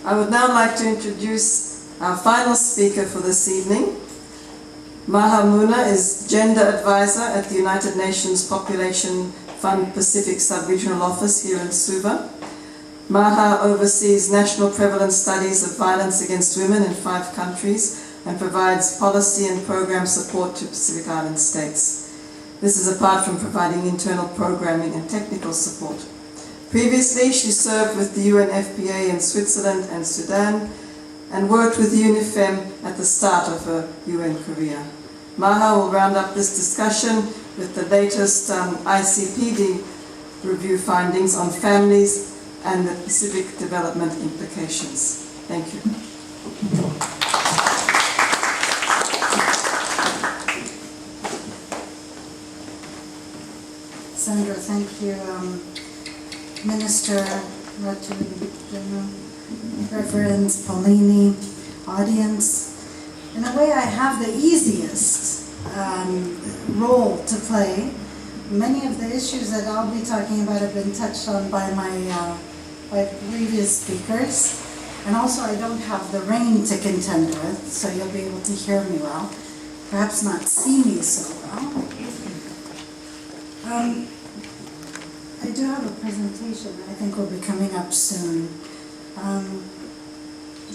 I would now like to introduce our final speaker for this evening. Maha is Gender Advisor at the United Nations Population Fund Pacific Sub-Regional Office here in Suva. Maha oversees national prevalence studies of violence against women in 5 countries and provides policy and program support to Pacific Island states. This is apart from providing internal programming and technical support. Previously, she served with the UNFPA in Switzerland and Sudan and worked with UNIFEM at the start of her UN career. Maha will round up this discussion with the latest ICPD review findings on families and the Pacific development implications. Thank you. Sandra, thank you. Minister Ratu Joni, Reverends Paulini, audience. In a way, I have the easiest role to play. Many of the issues that I'll be talking about have been touched on by by previous speakers. And also, I don't have the rain to contend with, so you'll be able to hear me well. Perhaps not see me so well. I do have a presentation that I think will be coming up soon.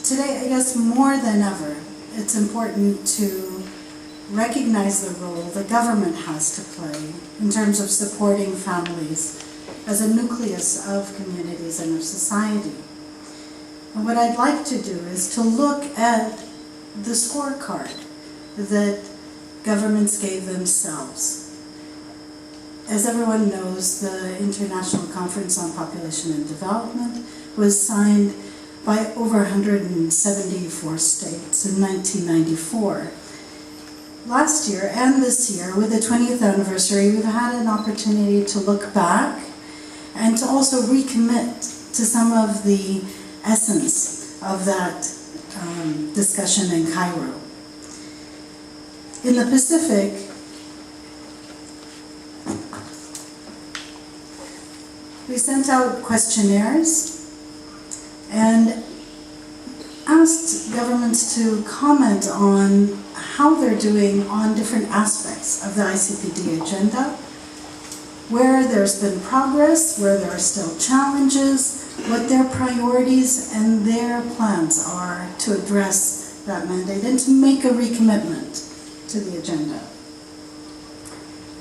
Today, I guess more than ever, it's important to recognize the role the government has to play in terms of supporting families as a nucleus of communities and of society. And what I'd like to do is to look at the scorecard that governments gave themselves. As everyone knows, the International Conference on Population and Development was signed by over 174 states in 1994. Last year and this year, with the 20th anniversary, we've had an opportunity to look back and to also recommit to some of the essence of that discussion in Cairo. In the Pacific, we sent out questionnaires and asked governments to comment on how they're doing on different aspects of the ICPD agenda, where there's been progress, where there are still challenges, what their priorities and their plans are to address that mandate and to make a recommitment to the agenda.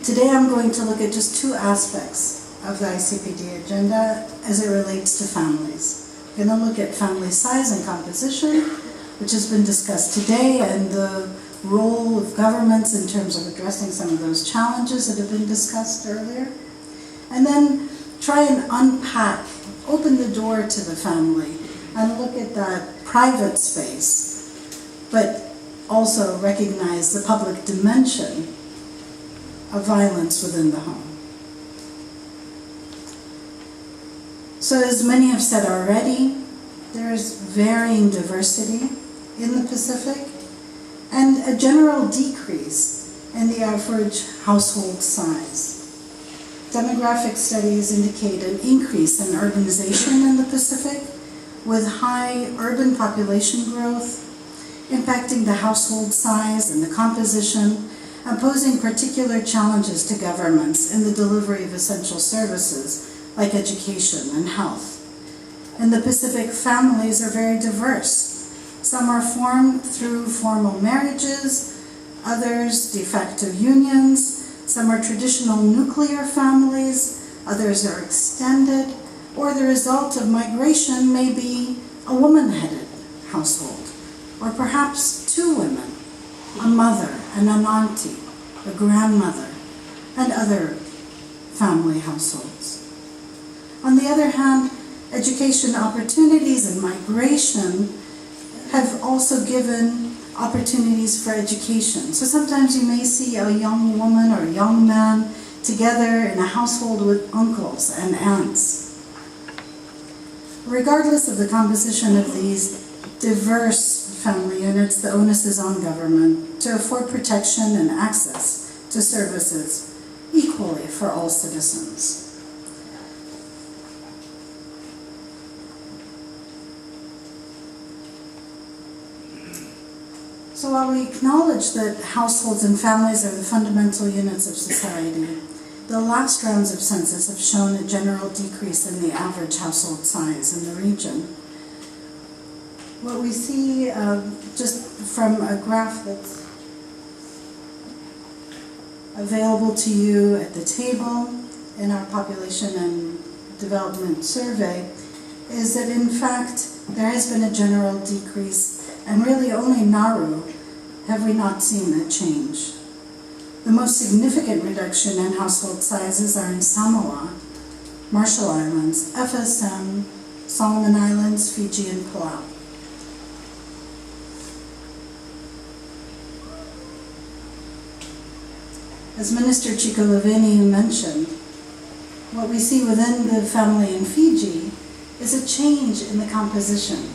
Today I'm going to look at just 2 aspects of the ICPD agenda as it relates to families. We're going to look at family size and composition, which has been discussed today, and the role of governments in terms of addressing some of those challenges that have been discussed earlier. And then try and unpack, open the door to the family, and look at that private space, but also recognize the public dimension of violence within the home. So as many have said already, there is varying diversity in the Pacific and a general decrease in the average household size. Demographic studies indicate an increase in urbanization in the Pacific, with high urban population growth impacting the household size and the composition and posing particular challenges to governments in the delivery of essential services like education and health. In the Pacific, families are very diverse. Some are formed through formal marriages, others de facto unions, some are traditional nuclear families, others are extended, or the result of migration may be a woman-headed household, or perhaps 2 women, a mother and an auntie, a grandmother, and other family households. On the other hand, education opportunities and migration have also given opportunities for education. So sometimes you may see a young woman or a young man together in a household with uncles and aunts. Regardless of the composition of these diverse family units, the onus is on government to afford protection and access to services equally for all citizens. So while we acknowledge that households and families are the fundamental units of society, the last rounds of census have shown a general decrease in the average household size in the region. What we see, just from a graph that's available to you at the table in our population and development survey, is that in fact there has been a general decrease, and really only Nauru have we not seen a change. The most significant reduction in household sizes are in Samoa, Marshall Islands, FSM, Solomon Islands, Fiji, and Palau. As Minister Chico Leveni mentioned, what we see within the family in Fiji is a change in the composition.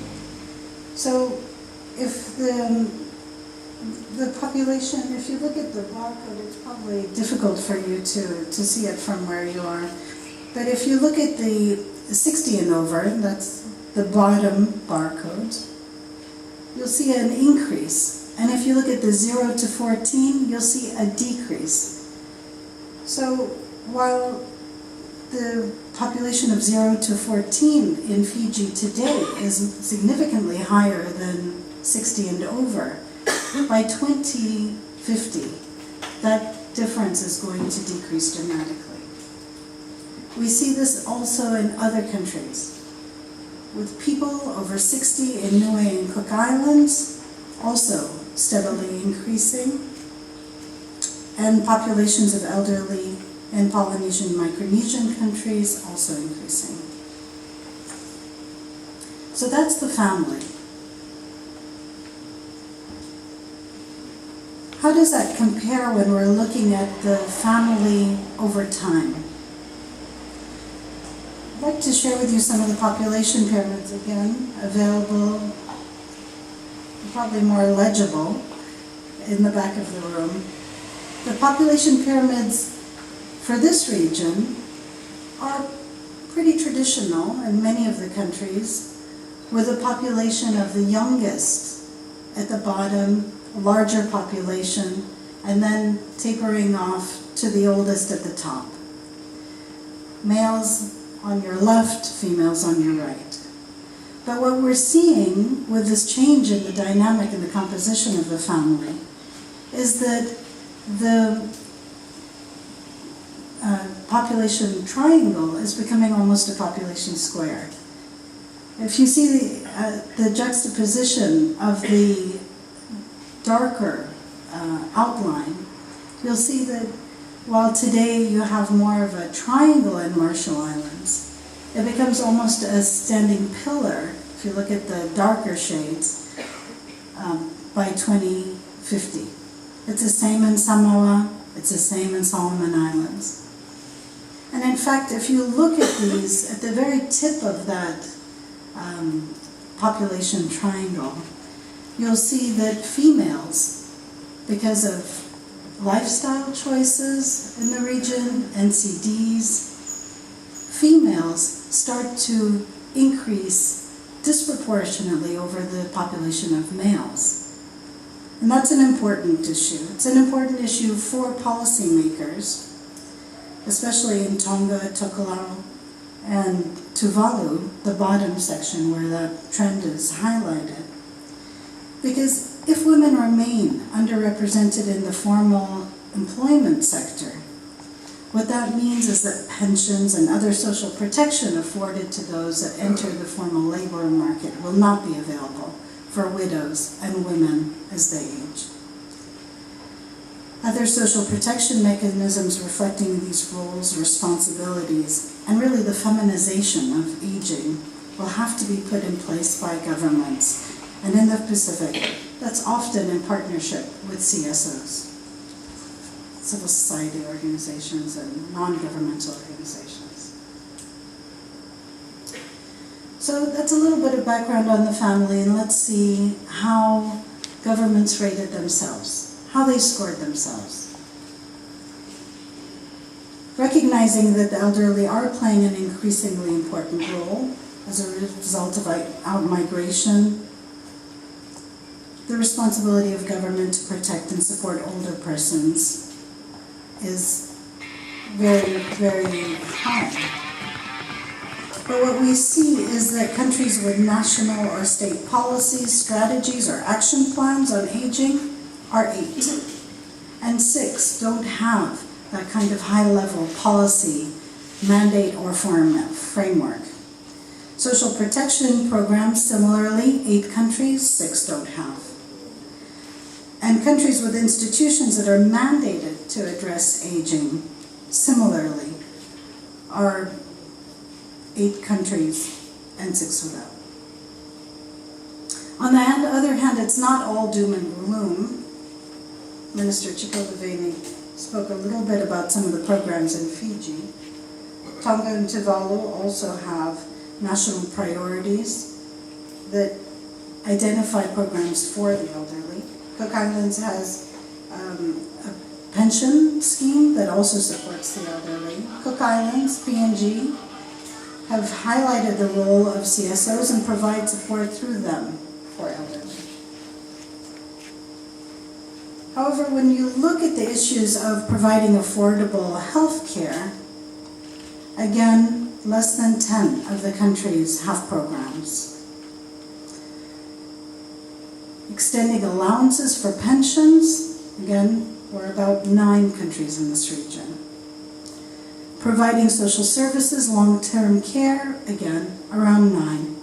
So if the population, if you look at the barcode, it's probably difficult for you to see it from where you are. But if you look at the 60 and over, that's the bottom barcode, you'll see an increase. And if you look at the 0 to 14, you'll see a decrease. So while the population of 0 to 14 in Fiji today is significantly higher than 60 and over, by 2050, that difference is going to decrease dramatically. We see this also in other countries, with people over 60 in Niue and Cook Islands also steadily increasing, and populations of elderly in Polynesian and Micronesian countries also increasing. So that's the family. How does that compare when we're looking at the family over time? I'd like to share with you some of the population pyramids again, available, probably more legible, in the back of the room. The population pyramids for this region are pretty traditional in many of the countries, with a population of the youngest at the bottom, a larger population, and then tapering off to the oldest at the top. Males on your left, females on your right. But what we're seeing with this change in the dynamic and the composition of the family is that the population triangle is becoming almost a population square. If you see the juxtaposition of the darker outline, you'll see that while today you have more of a triangle in Marshall Islands, it becomes almost a standing pillar, if you look at the darker shades, by 2050. It's the same in Samoa, it's the same in Solomon Islands. And in fact, if you look at these, at the very tip of that population triangle, you'll see that females, because of lifestyle choices in the region, NCDs, females start to increase disproportionately over the population of males. And that's an important issue. It's an important issue for policymakers, especially in Tonga, Tokelau, and Tuvalu, the bottom section where that trend is highlighted. Because if women remain underrepresented in the formal employment sector, what that means is that pensions and other social protection afforded to those that enter the formal labor market will not be available for widows and women as they age. Other social protection mechanisms reflecting these roles, responsibilities, and really the feminization of aging will have to be put in place by governments. And in the Pacific, that's often in partnership with CSOs, civil society organizations and non-governmental organizations. So that's a little bit of background on the family, and let's see how governments rated themselves, how they scored themselves. Recognizing that the elderly are playing an increasingly important role as a result of out-migration, the responsibility of government to protect and support older persons is very, very high. But what we see is that countries with national or state policies, strategies, or action plans on aging are 8. And 6 don't have that kind of high-level policy, mandate, or framework. Social protection programs, similarly, 8 countries, 6 don't have. And countries with institutions that are mandated to address aging, similarly, are 8 countries and 6 without. On the other hand, it's not all doom and gloom. Minister Chikoteveni spoke a little bit about some of the programs in Fiji. Tonga and Tuvalu also have national priorities that identify programs for the elderly. Cook Islands has a pension scheme that also supports the elderly. Cook Islands, PNG, have highlighted the role of CSOs and provide support through them for elderly. However, when you look at the issues of providing affordable health care, again, less than 10 of the countries have programs. Extending allowances for pensions, again, we're about 9 countries in this region. Providing social services, long-term care, again, around 9.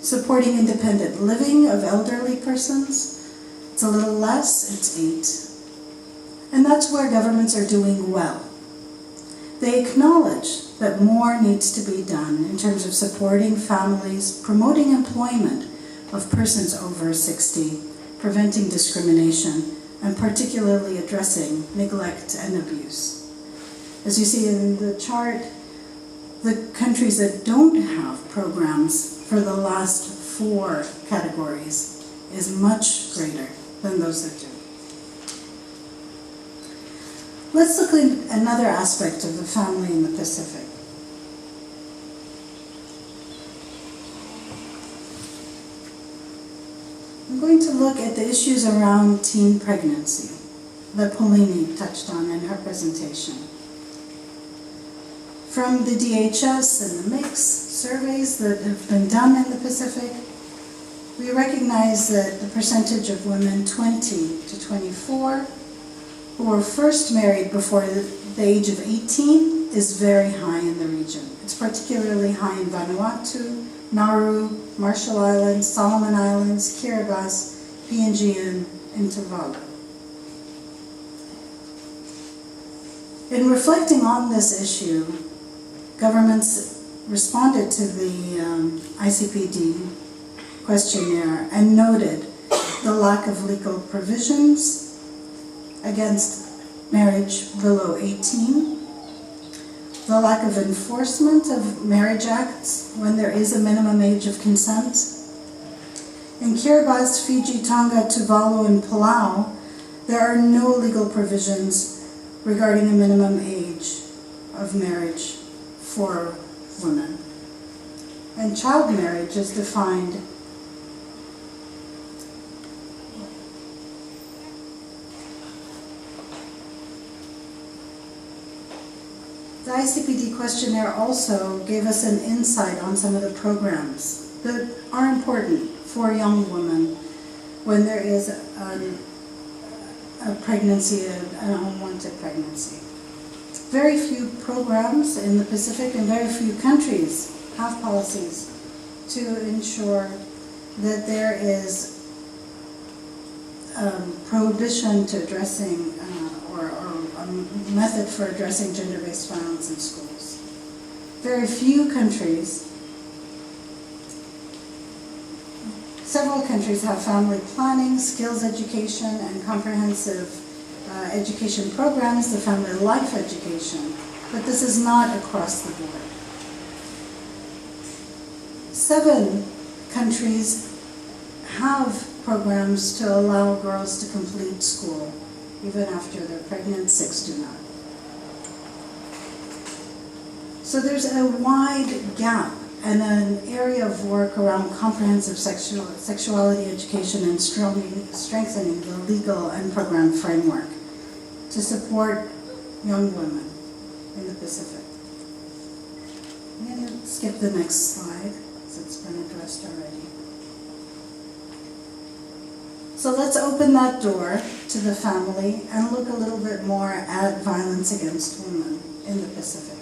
Supporting independent living of elderly persons, it's a little less, it's 8. And that's where governments are doing well. They acknowledge that more needs to be done in terms of supporting families, promoting employment of persons over 60, preventing discrimination, and particularly addressing neglect and abuse. As you see in the chart, the countries that don't have programs for the last 4 categories is much greater than those that do. Let's look at another aspect of the family in the Pacific. I'm going to look at the issues around teen pregnancy that Paulini touched on in her presentation. From the DHS and the mix surveys that have been done in the Pacific, we recognize that the percentage of women 20 to 24 who were first married before the age of 18 is very high in the region. It's particularly high in Vanuatu, Nauru, Marshall Islands, Solomon Islands, Kiribati, PNG, and Tuvalu. In reflecting on this issue, governments responded to the ICPD questionnaire and noted the lack of legal provisions against marriage below 18, the lack of enforcement of marriage acts when there is a minimum age of consent. In Kiribati, Fiji, Tonga, Tuvalu, and Palau, there are no legal provisions regarding a minimum age of marriage for women. And child marriage is defined The ICPD questionnaire also gave us an insight on some of the programs that are important for young women when there is a pregnancy, an unwanted pregnancy. Very few programs in the Pacific and very few countries have policies to ensure that there is prohibition to addressing or a method for addressing gender-based violence in schools. Very few countries, several countries have family planning, skills education, and comprehensive education programs, the family life education, but this is not across the board. 7 countries have programs to allow girls to complete school even after they're pregnant, 6 do not. So there's a wide gap and an area of work around comprehensive sexuality education and strengthening the legal and program framework to support young women in the Pacific. I'm going to skip the next slide, because it's been addressed already. So let's open that door to the family and look a little bit more at violence against women in the Pacific.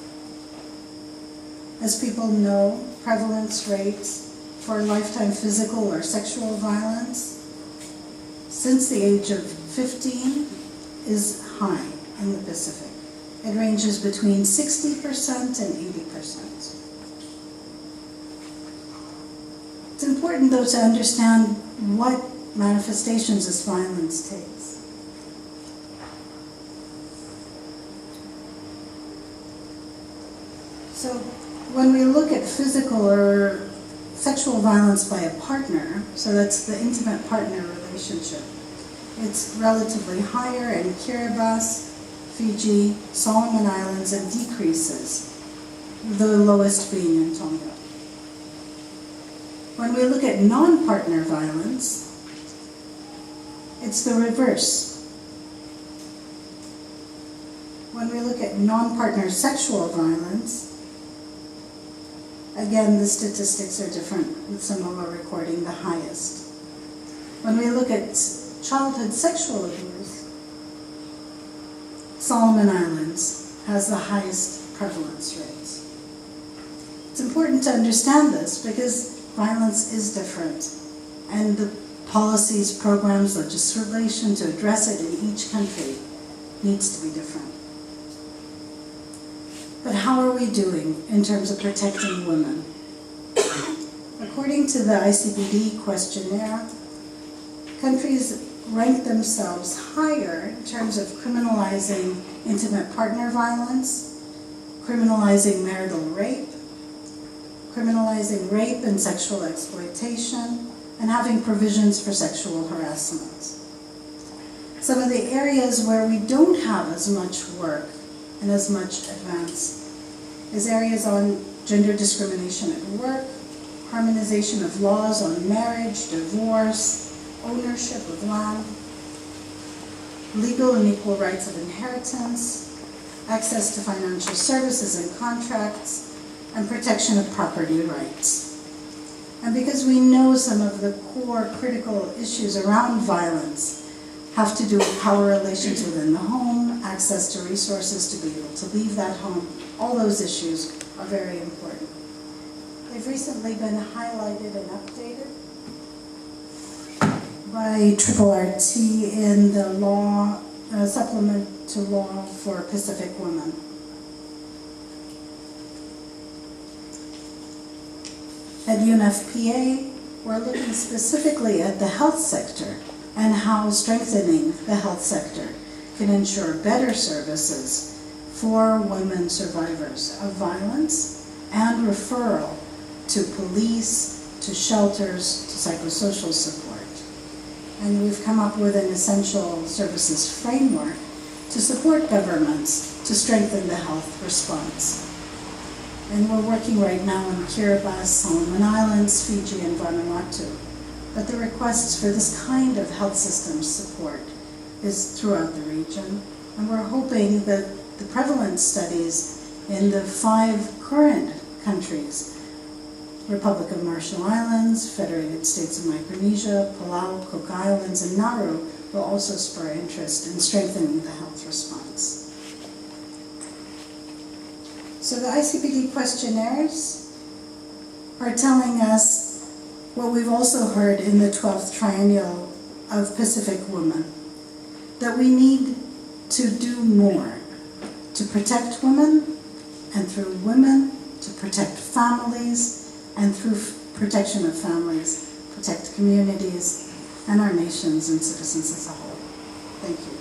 As people know, prevalence rates for lifetime physical or sexual violence since the age of 15 is high in the Pacific. It ranges between 60% and 80%. It's important, though, to understand what manifestations this violence takes. So when we look at physical or sexual violence by a partner, so that's the intimate partner relationship, it's relatively higher in Kiribati, Fiji, Solomon Islands, and decreases, the lowest being in Tonga. When we look at non-partner violence, it's the reverse. When we look at non-partner sexual violence, again, the statistics are different, with Samoa recording the highest. When we look at childhood sexual abuse, Solomon Islands has the highest prevalence rates. It's important to understand this because violence is different, and the policies, programs, legislation to address it in each country needs to be different. But how are we doing in terms of protecting women? According to the ICPD questionnaire, countries rank themselves higher in terms of criminalizing intimate partner violence, criminalizing marital rape, criminalizing rape and sexual exploitation, and having provisions for sexual harassment. Some of the areas where we don't have as much work and as much advance is areas on gender discrimination at work, harmonization of laws on marriage, divorce, ownership of land, legal and equal rights of inheritance, access to financial services and contracts, and protection of property rights. And because we know some of the core critical issues around violence have to do with power relations within the home, access to resources to be able to leave that home, all those issues are very important. They've recently been highlighted and updated by RRT in the law, supplement to law for Pacific women. At UNFPA, we're looking specifically at the health sector and how strengthening the health sector can ensure better services for women survivors of violence and referral to police, to shelters, to psychosocial support. And we've come up with an essential services framework to support governments to strengthen the health response. And we're working right now in Kiribati, Solomon Islands, Fiji, and Vanuatu. But the requests for this kind of health system support is throughout the region. And we're hoping that the prevalence studies in the 5 current countries, Republic of Marshall Islands, Federated States of Micronesia, Palau, Cook Islands, and Nauru, will also spur interest in strengthening the health response. So the ICPD questionnaires are telling us what we've also heard in the 12th Triennial of Pacific Women, that we need to do more to protect women, and through women, to protect families, and through protection of families, protect communities, and our nations and citizens as a whole. Thank you.